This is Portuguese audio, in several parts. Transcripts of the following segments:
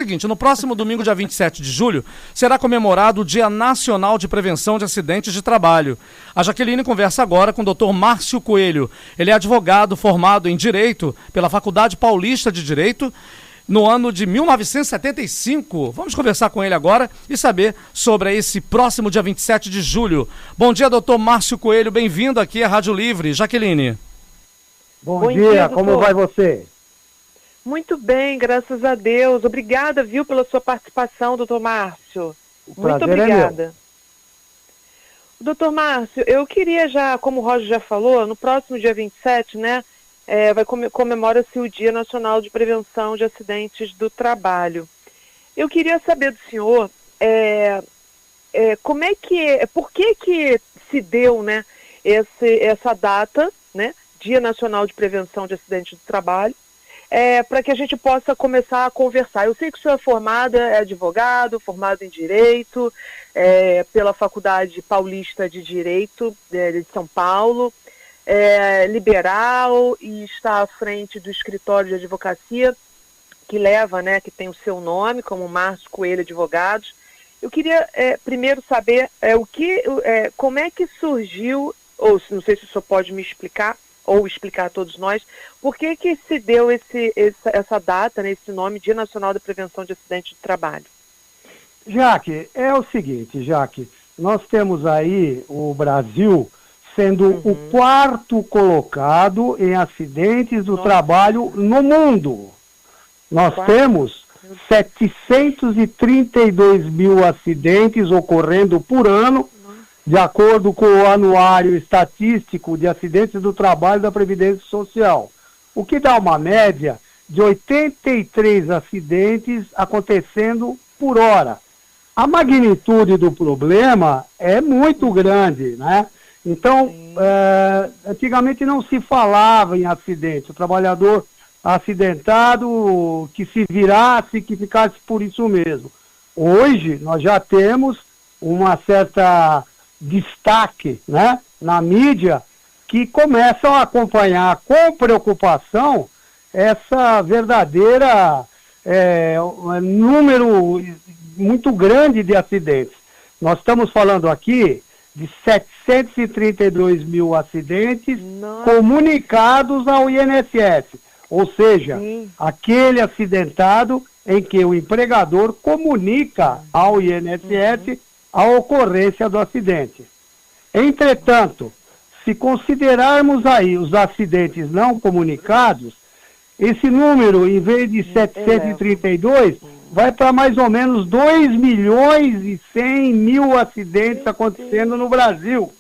Seguinte, no próximo domingo, dia 27 de julho, será comemorado o Dia Nacional de Prevenção de Acidentes de Trabalho. A Jaqueline conversa agora com o Dr. Márcio Coelho. Ele é advogado formado em Direito pela Faculdade Paulista de Direito no ano de 1975. Vamos conversar com ele agora e saber sobre esse próximo dia 27 de julho. Bom dia, Dr. Márcio Coelho. Bem-vindo aqui à Rádio Livre. Jaqueline. Bom dia, como vai você? Muito bem, graças a Deus. Obrigada, viu, pela sua participação, doutor Márcio. Muito obrigada. Doutor Márcio, eu queria já, como o Roger já falou, no próximo dia 27, né, comemora-se o Dia Nacional de Prevenção de Acidentes do Trabalho. Eu queria saber do senhor, por que se deu, né, essa data, né, Dia Nacional de Prevenção de Acidentes do Trabalho, para que a gente possa começar a conversar. Eu sei que o senhor é advogado, formado em Direito, pela Faculdade Paulista de Direito de São Paulo, liberal e está à frente do escritório de advocacia que tem o seu nome, como Márcio Coelho Advogados. Eu queria primeiro saber como é que surgiu, ou não sei se o senhor pode me explicar, ou explicar a todos nós, por que se deu essa data, né, esse nome, Dia Nacional de Prevenção de Acidentes de Trabalho? Jaque, é o seguinte, Jaque, nós temos aí o Brasil sendo o quarto colocado em acidentes do trabalho no mundo. Nós temos 732 mil acidentes ocorrendo por ano, de acordo com o Anuário Estatístico de Acidentes do Trabalho da Previdência Social, o que dá uma média de 83 acidentes acontecendo por hora. A magnitude do problema é muito grande, né? Então, antigamente não se falava em acidente, o trabalhador acidentado que se virasse, que ficasse por isso mesmo. Hoje, nós já temos uma certa destaque, né, na mídia, que começam a acompanhar com preocupação essa verdadeira número muito grande de acidentes. Nós estamos falando aqui de 732 mil acidentes comunicados ao INSS, ou seja, aquele acidentado em que o empregador comunica ao INSS a ocorrência do acidente. Entretanto, se considerarmos aí os acidentes não comunicados, esse número, em vez de 732, vai para mais ou menos 2 milhões e 100 mil acidentes acontecendo no Brasil.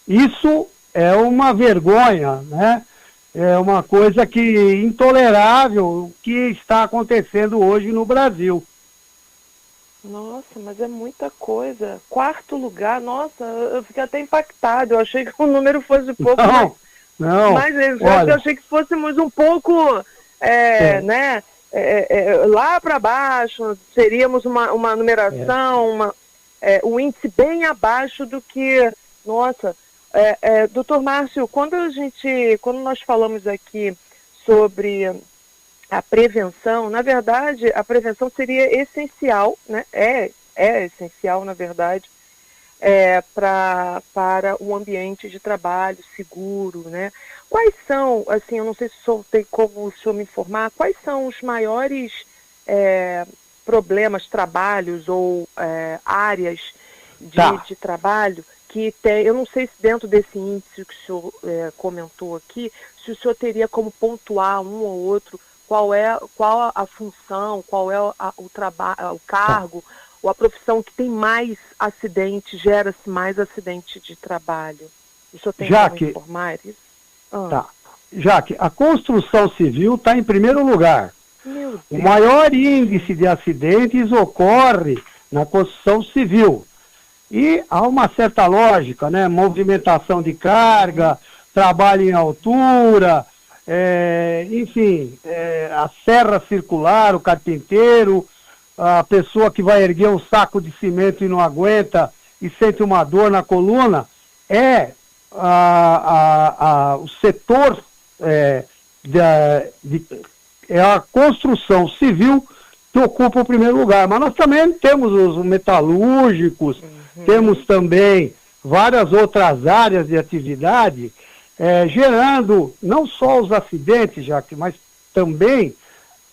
Isso é uma vergonha, né? É uma coisa intolerável o que está acontecendo hoje no Brasil. Nossa, mas é muita coisa. Quarto lugar, nossa, eu fiquei até impactado. Eu achei que o número fosse pouco mais eu achei que fôssemos um pouco, né, lá para baixo, teríamos uma numeração, um índice bem abaixo do que, nossa, doutor Márcio, quando nós falamos aqui sobre a prevenção, na verdade, a prevenção seria essencial, né? É essencial, na verdade, para um ambiente de trabalho seguro, né? Quais são, assim, eu não sei se o senhor tem como o senhor me informar, quais são os maiores problemas, trabalhos ou áreas de trabalho que tem, eu não sei se dentro desse índice que o senhor comentou aqui, se o senhor teria como pontuar um ou outro, qual a função, qual é o trabalho, o cargo, ou a profissão que tem mais acidente, gera-se mais acidente de trabalho. O senhor tem como informar isso? Jaque, a construção civil está em primeiro lugar. O maior índice de acidentes ocorre na construção civil. E há uma certa lógica, né? Movimentação de carga, trabalho em altura, enfim, a serra circular, o carpinteiro, a pessoa que vai erguer um saco de cimento e não aguenta e sente uma dor na coluna, o setor a construção civil que ocupam o primeiro lugar. Mas nós também temos os metalúrgicos, temos também várias outras áreas de atividade, gerando não só os acidentes, mas também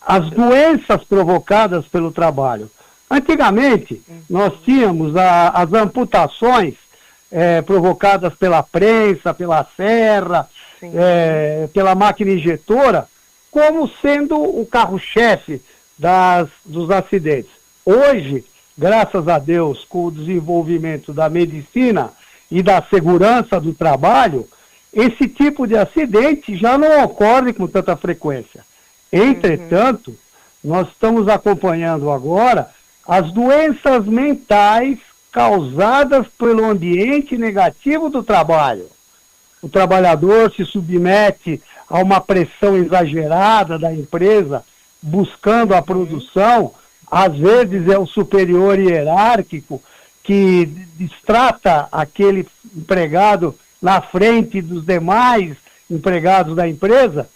as doenças provocadas pelo trabalho. Antigamente, nós tínhamos as amputações provocadas pela prensa, pela serra, pela máquina injetora, como sendo o carro-chefe dos acidentes. Hoje, graças a Deus, com o desenvolvimento da medicina e da segurança do trabalho, esse tipo de acidente já não ocorre com tanta frequência. Entretanto, nós estamos acompanhando agora as doenças mentais causadas pelo ambiente negativo do trabalho. O trabalhador se submete a uma pressão exagerada da empresa, buscando a produção. Às vezes é o superior hierárquico que destrata aquele empregado na frente dos demais empregados da empresa.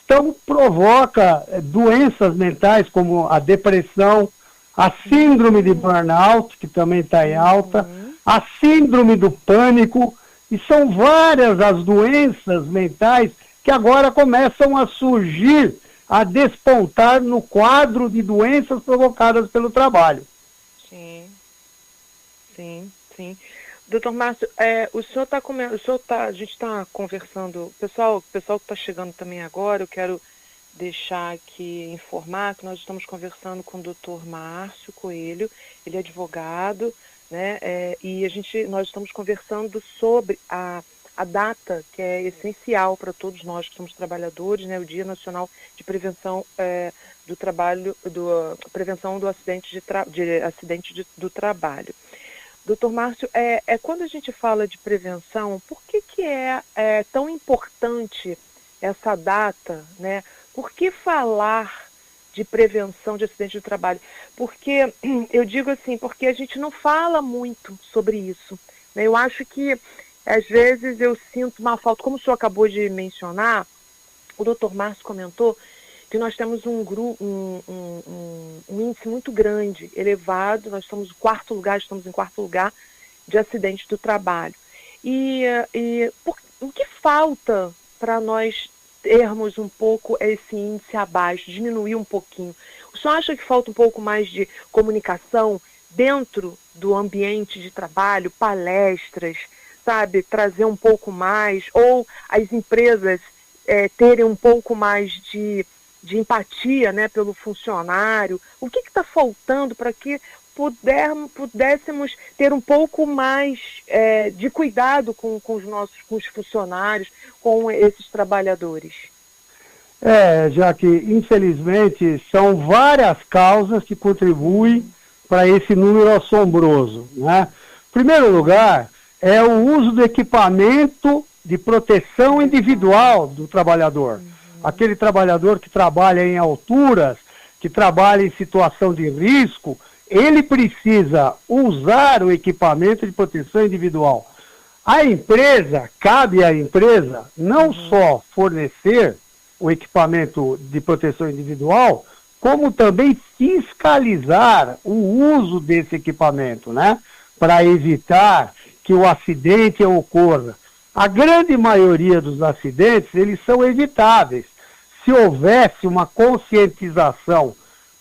Então provoca doenças mentais como a depressão, a síndrome de burnout, que também está em alta, a síndrome do pânico, e são várias as doenças mentais que agora começam a surgir, a despontar no quadro de doenças provocadas pelo trabalho. Sim. Doutor Márcio, o senhor está a gente está conversando, pessoal que está chegando também agora, eu quero deixar aqui informar que nós estamos conversando com o doutor Márcio Coelho, ele é advogado, né, e nós estamos conversando sobre a data que é essencial para todos nós que somos trabalhadores, né, o Dia Nacional de Prevenção do Trabalho, prevenção do acidente do trabalho. Doutor Márcio, quando a gente fala de prevenção, por que é tão importante essa data, né? Por que falar de prevenção de acidente de trabalho? Porque, eu digo assim, porque a gente não fala muito sobre isso, né? Eu acho que, às vezes, eu sinto uma falta, como o senhor acabou de mencionar, o doutor Márcio comentou que nós temos um índice muito grande, elevado, nós estamos em quarto lugar de acidentes do trabalho. O que falta para nós termos um pouco esse índice abaixo, diminuir um pouquinho? O senhor acha que falta um pouco mais de comunicação dentro do ambiente de trabalho, palestras, sabe, trazer um pouco mais, ou as empresas terem um pouco mais de empatia, né, pelo funcionário? O que está faltando para que pudéssemos ter um pouco mais de cuidado com os funcionários, com esses trabalhos? Já que, infelizmente, são várias causas que contribuem para esse número assombroso, né? Em primeiro lugar, é o uso do equipamento de proteção individual do trabalhador. Aquele trabalhador que trabalha em alturas, que trabalha em situação de risco, ele precisa usar o equipamento de proteção individual. Cabe à empresa não só fornecer o equipamento de proteção individual, como também fiscalizar o uso desse equipamento, né? Para evitar que o acidente ocorra. A grande maioria dos acidentes, eles são evitáveis. Se houvesse uma conscientização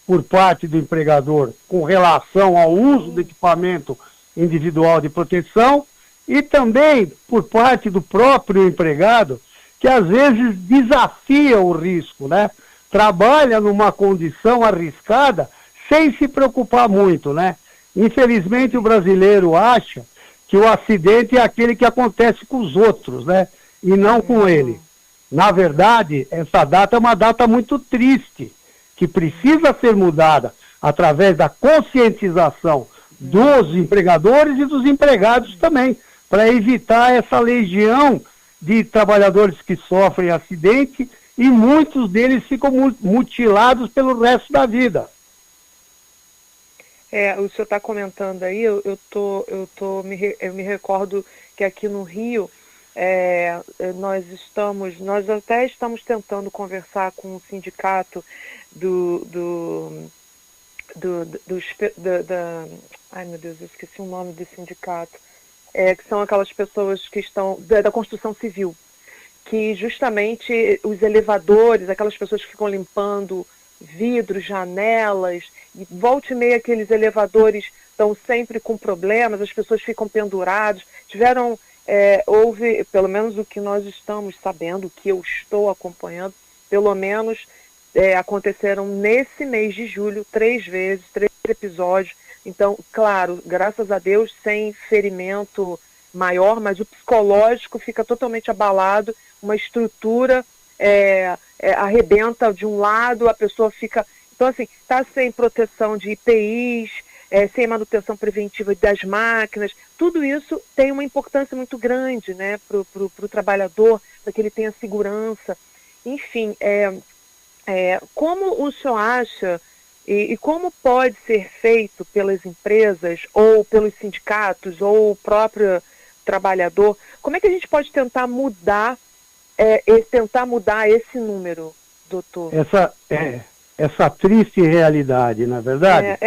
por parte do empregador com relação ao uso do equipamento individual de proteção e também por parte do próprio empregado, que às vezes desafia o risco, né? Trabalha numa condição arriscada sem se preocupar muito, né? Infelizmente o brasileiro acha que o acidente é aquele que acontece com os outros, né? E não com ele. Na verdade, essa data é uma data muito triste, que precisa ser mudada através da conscientização dos empregadores e dos empregados também, para evitar essa legião de trabalhadores que sofrem acidente e muitos deles ficam mutilados pelo resto da vida. O senhor está comentando aí, eu me recordo que aqui no Rio, nós até estamos tentando conversar com o sindicato ai meu Deus, eu esqueci o nome desse sindicato, que são aquelas pessoas que estão da construção civil, que justamente os elevadores, aquelas pessoas que ficam limpando vidros, janelas, e volta e meia aqueles elevadores estão sempre com problemas, as pessoas ficam penduradas, houve, pelo menos o que nós estamos sabendo, o que eu estou acompanhando, pelo menos aconteceram nesse mês de julho 3 vezes, 3 episódios. Então, claro, graças a Deus, sem ferimento maior, mas o psicológico fica totalmente abalado, uma estrutura arrebenta de um lado, a pessoa fica... Então, assim, está sem proteção de IPIs, sem manutenção preventiva das máquinas, tudo isso tem uma importância muito grande, né, para o trabalhador, para que ele tenha segurança. Enfim, como o senhor acha e como pode ser feito pelas empresas ou pelos sindicatos ou o próprio trabalhador, como é que a gente pode tentar mudar esse número, doutor? Essa triste realidade, na verdade?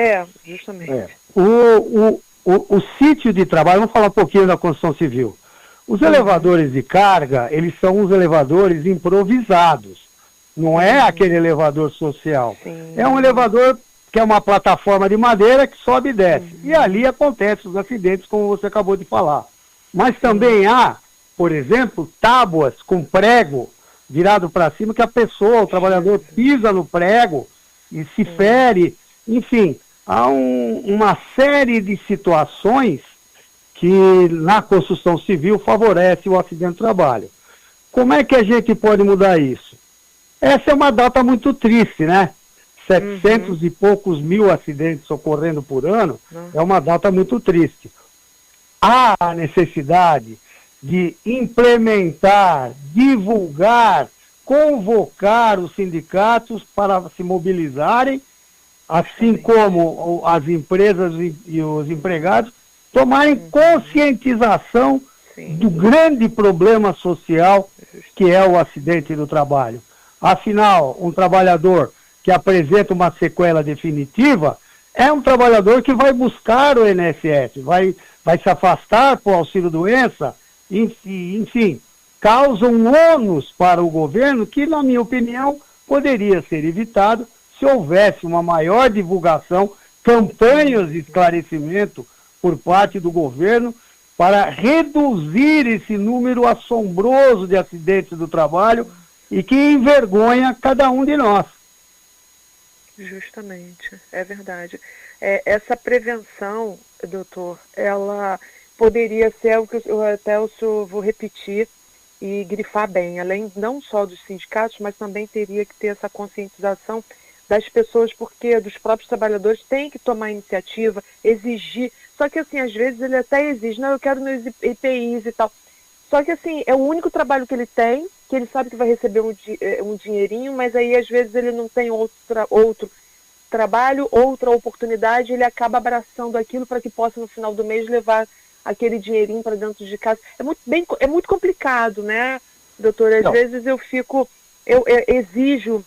Justamente. O sítio de trabalho, vamos falar um pouquinho da construção civil. Os elevadores de carga, eles são os elevadores improvisados. Não é aquele elevador social. Sim. É um elevador que é uma plataforma de madeira que sobe e desce. E ali acontecem os acidentes, como você acabou de falar. Mas também há, por exemplo, tábuas com prego virado para cima, que a pessoa, o trabalhador, pisa no prego e se fere. Enfim, há uma série de situações que na construção civil favorece o acidente de trabalho. Como é que a gente pode mudar isso? Essa é uma data muito triste, né? 700 e poucos mil acidentes ocorrendo por ano, é uma data muito triste. Há a necessidade de implementar, divulgar, convocar os sindicatos para se mobilizarem, assim como as empresas e os empregados tomarem conscientização do grande problema social que é o acidente do trabalho. Afinal, um trabalhador que apresenta uma sequela definitiva é um trabalhador que vai buscar o INSS, vai se afastar por auxílio-doença, enfim, causa um ônus para o governo que, na minha opinião, poderia ser evitado se houvesse uma maior divulgação, campanhas de esclarecimento por parte do governo para reduzir esse número assombroso de acidentes do trabalho e que envergonha cada um de nós. Justamente, é verdade. Essa prevenção, doutor, ela poderia ser o que eu vou repetir e grifar bem, além não só dos sindicatos, mas também teria que ter essa conscientização das pessoas, porque dos próprios trabalhadores têm que tomar iniciativa, exigir. Só que, assim, às vezes ele até exige, não, eu quero meus EPIs e tal. Só que, assim, é o único trabalho que ele tem, que ele sabe que vai receber um dinheirinho, mas aí, às vezes, ele não tem outro trabalho, outra oportunidade, ele acaba abraçando aquilo para que possa, no final do mês, levar aquele dinheirinho para dentro de casa. É muito complicado, né, doutor? Às vezes eu exijo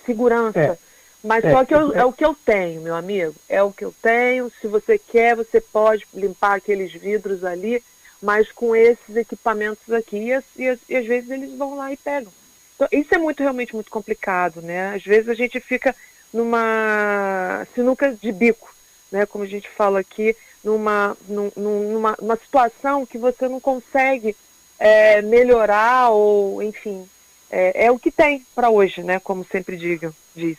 segurança, mas só que é o que eu tenho, meu amigo. É o que eu tenho. Se você quer, você pode limpar aqueles vidros ali, mas com esses equipamentos aqui, e às vezes eles vão lá e pegam. Então, isso é realmente muito complicado, né? Às vezes a gente fica numa sinuca de bico, né? Como a gente fala aqui, numa situação que você não consegue melhorar, ou, enfim, é o que tem para hoje, né? Como sempre diz.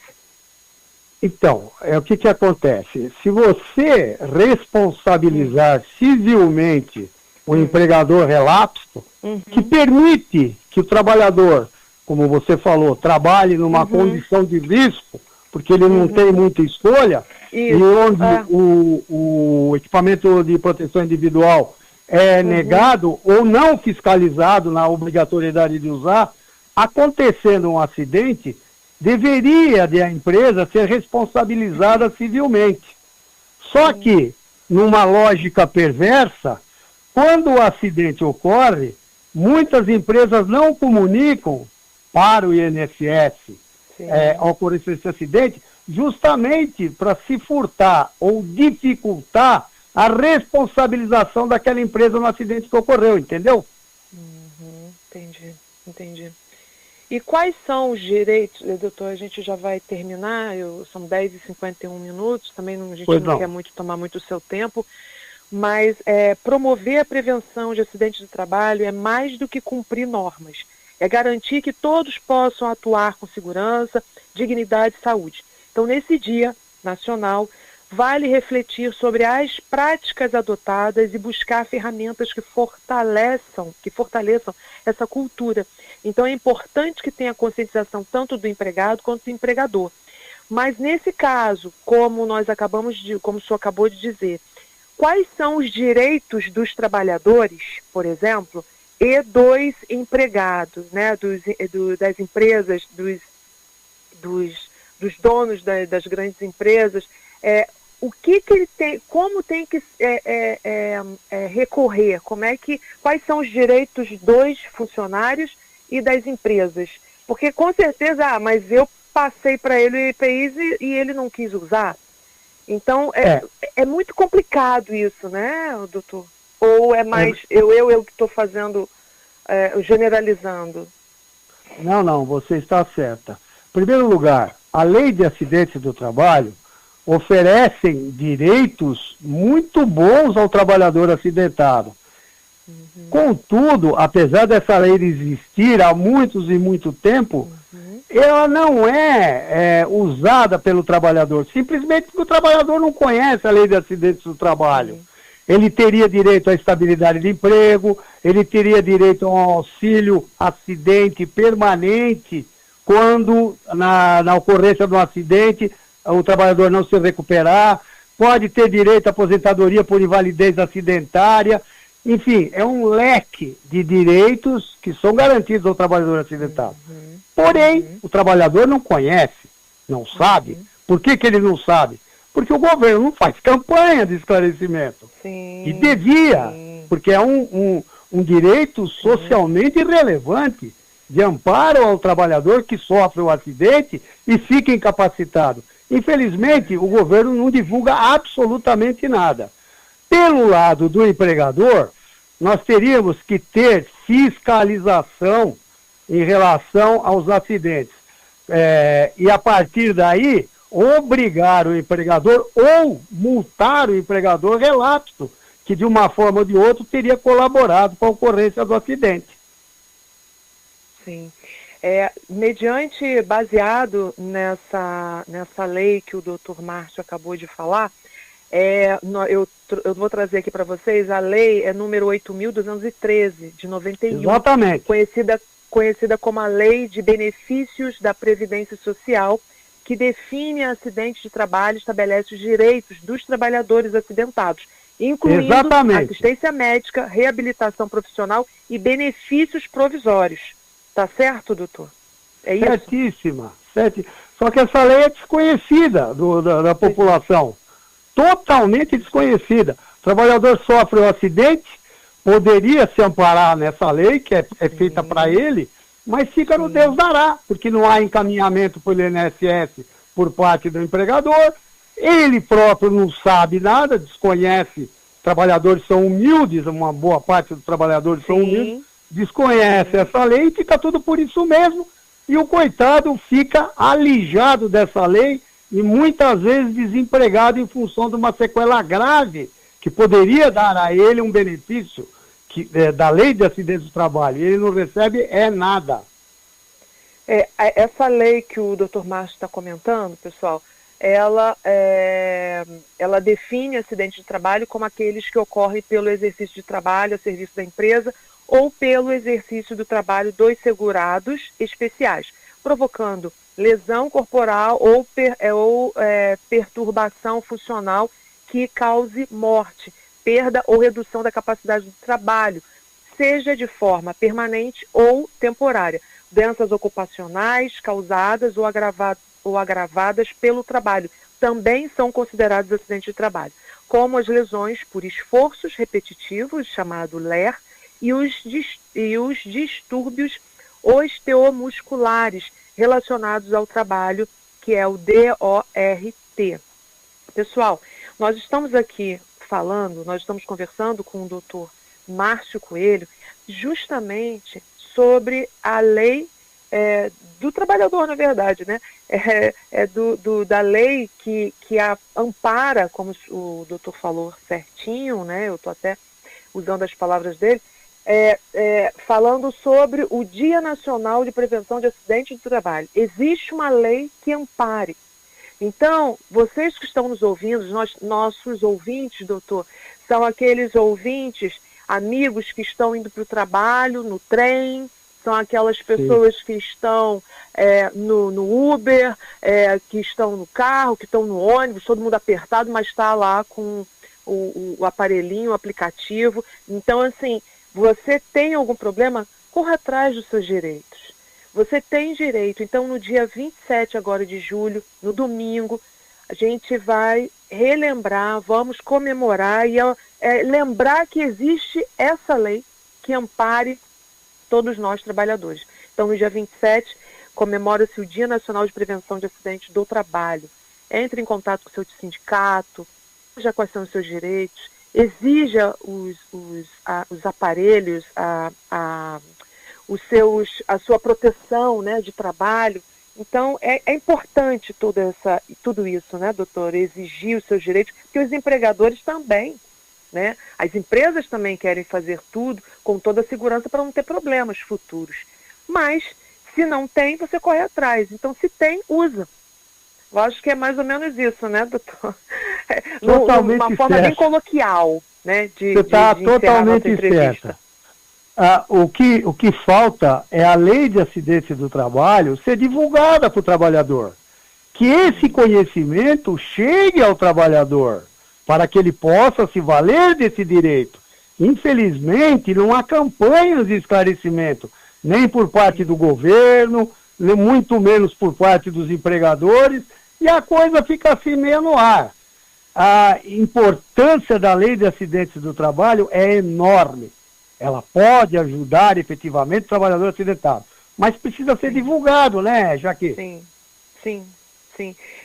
Então, o que acontece? Se você responsabilizar civilmente o empregador relapso, que permite que o trabalhador, como você falou, trabalhe numa condição de risco, porque ele não tem muita escolha, e onde o equipamento de proteção individual é negado ou não fiscalizado na obrigatoriedade de usar, acontecendo um acidente, deveria a empresa ser responsabilizada civilmente. Só que, numa lógica perversa, quando o acidente ocorre, muitas empresas não comunicam para o INSS ao ocorrer esse acidente, justamente para se furtar ou dificultar a responsabilização daquela empresa no acidente que ocorreu, entendeu? Entendi. E quais são os direitos, doutor, a gente já vai terminar, são 10h51, também a gente não quer tomar muito o seu tempo, mas promover a prevenção de acidentes de trabalho é mais do que cumprir normas, é garantir que todos possam atuar com segurança, dignidade e saúde. Então, nesse Dia Nacional, vale refletir sobre as práticas adotadas e buscar ferramentas que fortaleçam essa cultura. Então é importante que tenha conscientização tanto do empregado quanto do empregador. Mas nesse caso, como o senhor acabou de dizer, quais são os direitos dos trabalhadores, por exemplo, e dos empregados, né, das empresas, dos donos das grandes empresas, o que ele tem, como tem que recorrer, quais são os direitos dos funcionários e das empresas? Porque com certeza, mas eu passei para ele o EPIs e ele não quis usar. Então, é muito complicado isso, né, doutor? Ou é mais eu que estou fazendo, generalizando? Não, você está certa. Em primeiro lugar, a Lei de Acidentes do Trabalho oferecem direitos muito bons ao trabalhador acidentado. Contudo, apesar dessa lei existir há muito tempo, ela não é usada pelo trabalhador, simplesmente porque o trabalhador não conhece a Lei de Acidentes do Trabalho. Ele teria direito à estabilidade de emprego, ele teria direito a um auxílio acidente permanente, quando na ocorrência de um acidente o trabalhador não se recuperar, pode ter direito à aposentadoria por invalidez acidentária, enfim, é um leque de direitos que são garantidos ao trabalhador acidentado. Porém, o trabalhador não conhece, não sabe. Por que ele não sabe? Porque o governo não faz campanha de esclarecimento. E devia, porque é um direito socialmente relevante de amparo ao trabalhador que sofre o acidente e fica incapacitado. Infelizmente, o governo não divulga absolutamente nada. Pelo lado do empregador, nós teríamos que ter fiscalização em relação aos acidentes. E a partir daí, obrigar o empregador ou multar o empregador relapso, que de uma forma ou de outra teria colaborado com a ocorrência do acidente. Sim. Baseado nessa lei que o doutor Márcio acabou de falar, eu vou trazer aqui para vocês, a lei é número 8.213, de 91. Exatamente. Conhecida como a Lei de Benefícios da Previdência Social, que define acidentes de trabalho e estabelece os direitos dos trabalhadores acidentados, incluindo assistência médica, reabilitação profissional e benefícios provisórios. Tá certo, doutor? É isso? Certíssima. Só que essa lei é desconhecida da população. Totalmente desconhecida. O trabalhador sofre um acidente, poderia se amparar nessa lei, que é feita para ele, mas fica no Deus dará, porque não há encaminhamento pelo INSS por parte do empregador, ele próprio não sabe nada, desconhece, trabalhadores são humildes, uma boa parte dos trabalhadores são humildes, desconhece essa lei e fica tudo por isso mesmo, e o coitado fica alijado dessa lei e muitas vezes desempregado em função de uma sequela grave que poderia dar a ele um benefício da lei de acidentes do trabalho. Ele não recebe nada. Essa lei que o Dr. Márcio está comentando, pessoal, ela define acidente de trabalho como aqueles que ocorrem pelo exercício de trabalho a serviço da empresa ou pelo exercício do trabalho dos segurados especiais, provocando lesão corporal ou perturbação funcional que cause morte, perda ou redução da capacidade do trabalho, seja de forma permanente ou temporária, doenças ocupacionais causadas ou agravadas pelo trabalho, também são considerados acidentes de trabalho, como as lesões por esforços repetitivos, chamado LER, e os distúrbios osteomusculares relacionados ao trabalho, que é o DORT. Pessoal, nós estamos aqui nós estamos conversando com o doutor Márcio Coelho justamente sobre a lei do trabalhador, na verdade, né? Da lei que ampara, como o doutor falou certinho, né? Eu estou até usando as palavras dele, falando sobre o Dia Nacional de Prevenção de Acidentes de Trabalho. Existe uma lei que ampare. Então, vocês que estão nos ouvindo, nossos ouvintes, doutor, são aqueles ouvintes, amigos que estão indo para o trabalho, no trem, são aquelas pessoas que estão no Uber, que estão no carro, que estão no ônibus, todo mundo apertado, mas está lá com o aparelhinho, o aplicativo. Então, assim, você tem algum problema? Corra atrás dos seus direitos. Você tem direito. Então, no dia 27 agora de julho, no domingo, a gente vai relembrar, vamos comemorar e lembrar que existe essa lei que ampare todos nós trabalhadores. Então, no dia 27, comemora-se o Dia Nacional de Prevenção de Acidentes do Trabalho. Entre em contato com o seu sindicato, veja quais são os seus direitos, exija os aparelhos, a sua proteção, né, de trabalho. Então, é importante tudo isso, né, doutor? Exigir os seus direitos, porque os empregadores também, né? As empresas também querem fazer tudo com toda a segurança para não ter problemas futuros. Mas, se não tem, você corre atrás. Então, se tem, usa. Eu acho que é mais ou menos isso, né, doutor? Totalmente uma forma bem coloquial, né, Você está totalmente certa. O que falta é a lei de acidentes do trabalho ser divulgada para o trabalhador. Que esse conhecimento chegue ao trabalhador, para que ele possa se valer desse direito. Infelizmente, não há campanhas de esclarecimento, nem por parte do governo, nem muito menos por parte dos empregadores, e a coisa fica assim meio no ar. A importância da lei de acidentes do trabalho é enorme. Ela pode ajudar efetivamente o trabalhador acidentado, mas precisa ser divulgado, né, Jaque? Sim.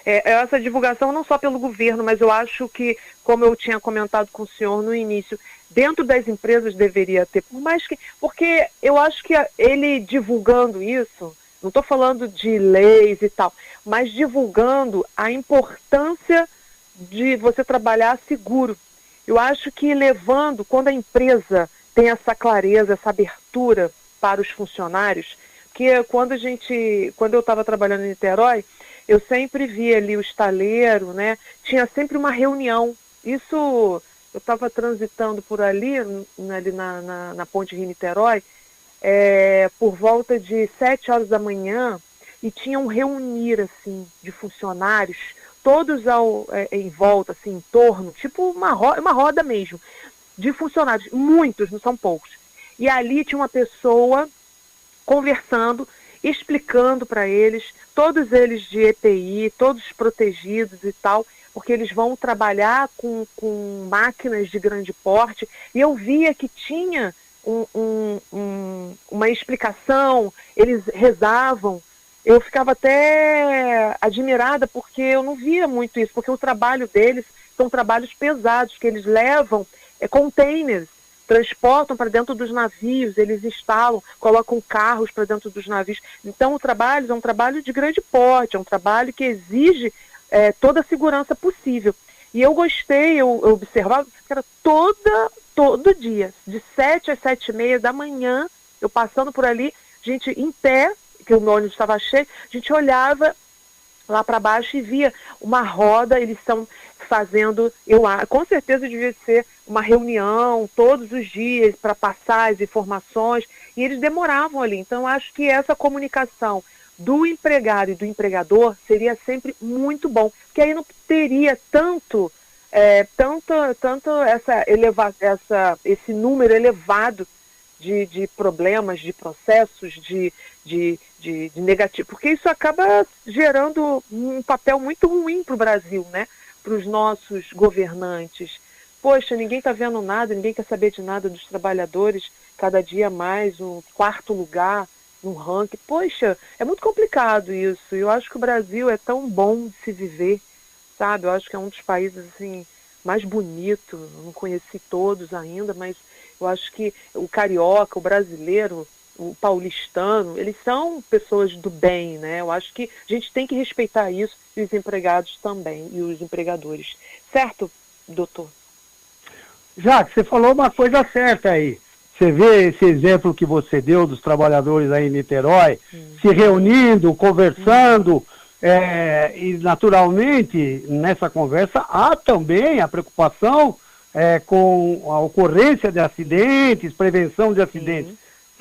Essa divulgação não só pelo governo, mas eu acho que, como eu tinha comentado com o senhor no início, dentro das empresas deveria ter, porque eu acho que ele divulgando isso, não estou falando de leis e tal, mas divulgando a importância de você trabalhar seguro. Eu acho que quando a empresa tem essa clareza, essa abertura para os funcionários, que quando eu estava trabalhando em Niterói, eu sempre via ali o estaleiro, né? Tinha sempre uma reunião. Isso, eu estava transitando por ali na Ponte Rio-Niterói, por volta de 7 horas da manhã, e tinham reunir, assim, de funcionários, todos em volta, assim, em torno, tipo uma roda mesmo, de funcionários, muitos, não são poucos. E ali tinha uma pessoa conversando, explicando para eles, todos eles de EPI, todos protegidos e tal, porque eles vão trabalhar com máquinas de grande porte, e eu via que tinha uma explicação, eles rezavam. Eu ficava até admirada, porque eu não via muito isso, porque o trabalho deles são trabalhos pesados, que eles levam containers, transportam para dentro dos navios, eles instalam, colocam carros para dentro dos navios. Então o trabalho é um trabalho de grande porte, é um trabalho que exige toda a segurança possível. E eu gostei, eu observava que era todo dia, de 7 às 7h30 da manhã, eu passando por ali, gente em pé, que o meu ônibus estava cheio, a gente olhava lá para baixo e via uma roda, eles estão fazendo, com certeza devia ser uma reunião todos os dias para passar as informações, e eles demoravam ali. Então, acho que essa comunicação do empregado e do empregador seria sempre muito bom, porque aí não teria tanto esse número elevado de problemas, de processos, de negativo, porque isso acaba gerando um papel muito ruim para o Brasil, né? Para os nossos governantes. Poxa, ninguém está vendo nada, ninguém quer saber de nada dos trabalhadores, cada dia mais, o quarto lugar, num ranking. Poxa, é muito complicado isso. Eu acho que o Brasil é tão bom de se viver, sabe? Eu acho que é um dos países assim mais bonito. Eu não conheci todos ainda, mas eu acho que o carioca, o brasileiro, o paulistano, eles são pessoas do bem, né? Eu acho que a gente tem que respeitar isso, e os empregados também, e os empregadores. Certo, doutor? Jaque, você falou uma coisa certa aí. Você vê esse exemplo que você deu dos trabalhadores aí em Niterói, se reunindo, conversando, e naturalmente nessa conversa há também a preocupação com a ocorrência de acidentes, prevenção de acidentes.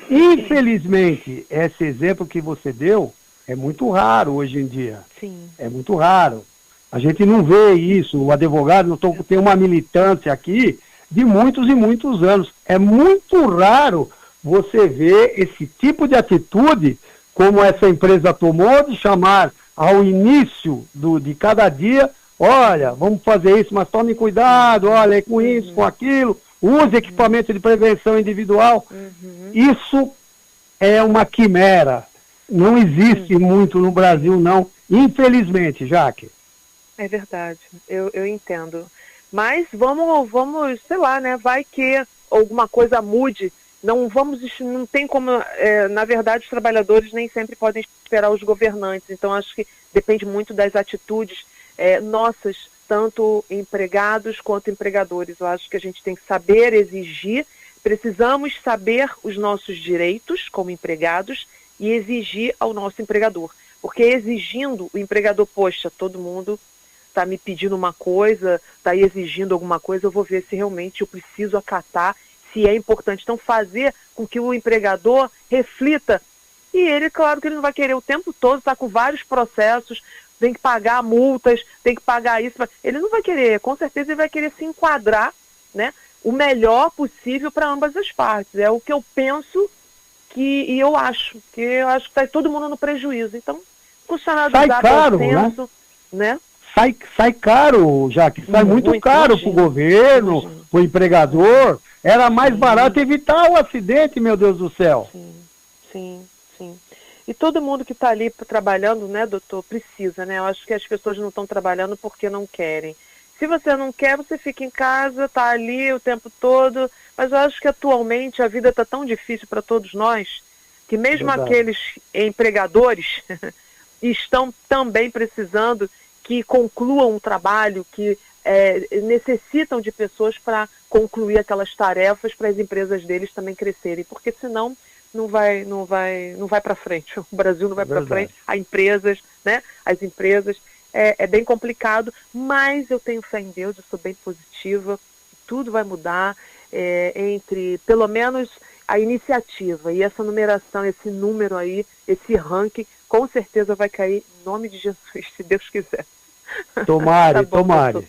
Infelizmente, esse exemplo que você deu é muito raro hoje em dia. Sim. É muito raro. A gente não vê isso. O advogado tem uma militância aqui de muitos e muitos anos. É muito raro você ver esse tipo de atitude como essa empresa tomou, de chamar ao início de cada dia, olha, vamos fazer isso, mas tome cuidado, olha, é com isso, com aquilo, use equipamento de prevenção individual. Isso é uma quimera. Não existe muito no Brasil, não. Infelizmente, Jaque. É verdade, eu entendo. Mas vamos, sei lá, né? Vai que alguma coisa mude. Não tem como, na verdade, os trabalhadores nem sempre podem esperar os governantes. Então, acho que depende muito das atitudes nossas, tanto empregados quanto empregadores. Eu acho que a gente tem que saber exigir, precisamos saber os nossos direitos como empregados e exigir ao nosso empregador. Porque exigindo, o empregador, poxa, todo mundo está me pedindo uma coisa, está exigindo alguma coisa, eu vou ver se realmente eu preciso acatar, se é importante. Então, fazer com que o empregador reflita. E ele, claro que ele não vai querer o tempo todo estar com vários processos, tem que pagar multas, tem que pagar isso. Ele não vai querer, com certeza ele vai querer se enquadrar, né, o melhor possível para ambas as partes. É o que eu penso e eu acho que está todo mundo no prejuízo. Então, funcionário sai caro, senso, né? Sai caro, Jaque, sai muito caro para o governo, para o empregador. Era mais barato evitar o acidente, meu Deus do céu. Sim. E todo mundo que está ali trabalhando, né, doutor, precisa, né? Eu acho que as pessoas não estão trabalhando porque não querem. Se você não quer, você fica em casa, está ali o tempo todo. Mas eu acho que atualmente a vida está tão difícil para todos nós, que mesmo aqueles empregadores estão também precisando que concluam um trabalho, que necessitam de pessoas para concluir aquelas tarefas para as empresas deles também crescerem, porque senão não vai para frente. O Brasil não vai para frente, as empresas, é bem complicado, mas eu tenho fé em Deus, eu sou bem positiva, tudo vai mudar, entre pelo menos a iniciativa e essa numeração, esse número aí, esse ranking, com certeza vai cair em nome de Jesus, se Deus quiser. Tomare, tá bom, tomare. Doutor.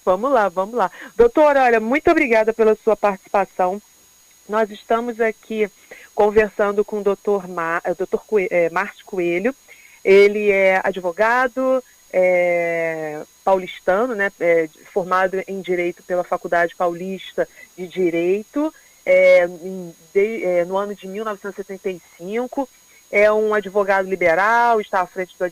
Vamos lá. Doutor, olha, muito obrigada pela sua participação. Nós estamos aqui conversando com o doutor Márcio Coelho. Ele é advogado paulistano, né, formado em Direito pela Faculdade Paulista de Direito, no ano de 1975. É um advogado liberal, está à frente do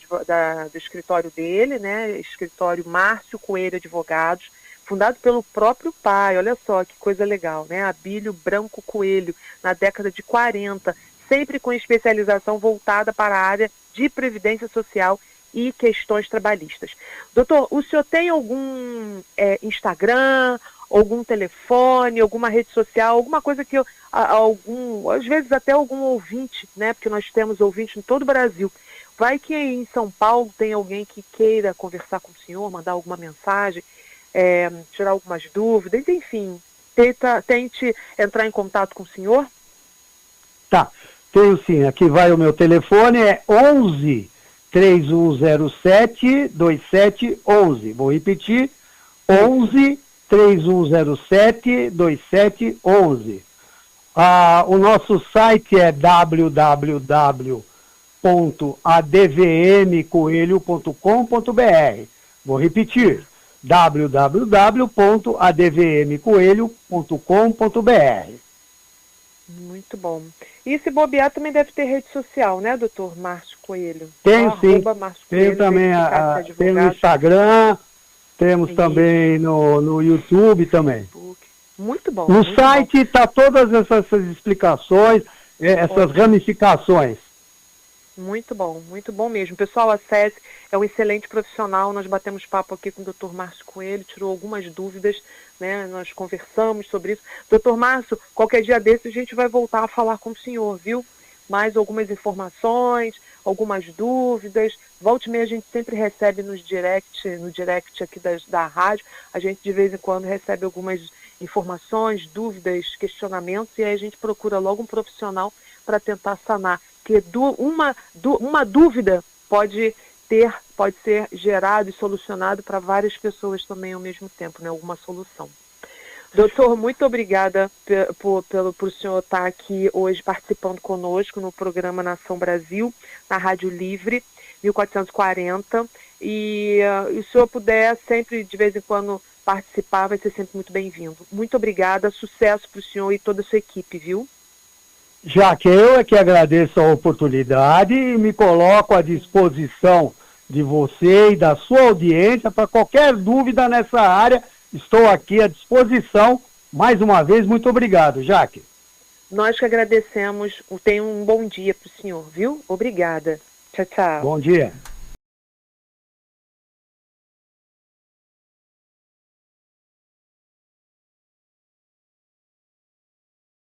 escritório dele, né, escritório Márcio Coelho Advogados, fundado pelo próprio pai. Olha só que coisa legal, né? Abílio Branco Coelho, na década de 40, sempre com especialização voltada para a área de previdência social e questões trabalhistas. Doutor, o senhor tem algum Instagram, algum telefone, alguma rede social, alguma coisa que às vezes até algum ouvinte, né? Porque nós temos ouvintes em todo o Brasil. Vai que aí em São Paulo tem alguém que queira conversar com o senhor, mandar alguma mensagem, tirar algumas dúvidas, enfim, tente entrar em contato com o senhor? Tá, tenho sim. Aqui vai o meu telefone, é 11 3107 2711. Vou repetir, 11 3107 2711. O nosso site é www.advmcoelho.com.br. Vou repetir, www.advmcoelho.com.br. Muito bom. E se bobear também deve ter rede social, né, doutor Márcio Coelho? Tem sim. Tem também tem no Instagram, temos também no YouTube também. Muito bom. No site está todas essas explicações, essas ramificações. Muito bom mesmo. Pessoal, acesse, é um excelente profissional, nós batemos papo aqui com o Dr. Márcio Coelho, tirou algumas dúvidas, né? Nós conversamos sobre isso. Dr. Márcio, qualquer dia desse a gente vai voltar a falar com o senhor, viu? Mais algumas informações, algumas dúvidas. Volte e meia a gente sempre recebe no direct aqui da rádio, a gente de vez em quando recebe algumas informações, dúvidas, questionamentos, e aí a gente procura logo um profissional para tentar sanar. Porque uma dúvida pode ser gerado e solucionado para várias pessoas também ao mesmo tempo, né? Alguma solução. Doutor, muito obrigada por o senhor estar aqui hoje participando conosco no programa Nação Brasil, na Rádio Livre, 1440. E se o senhor puder sempre, de vez em quando, participar, vai ser sempre muito bem-vindo. Muito obrigada, sucesso para o senhor e toda a sua equipe, viu? Já que eu é que agradeço a oportunidade e me coloco à disposição de você e da sua audiência para qualquer dúvida nessa área. Estou aqui à disposição. Mais uma vez, muito obrigado, Jaque. Nós que agradecemos. Tenha um bom dia para o senhor, viu? Obrigada. Tchau, tchau. Bom dia.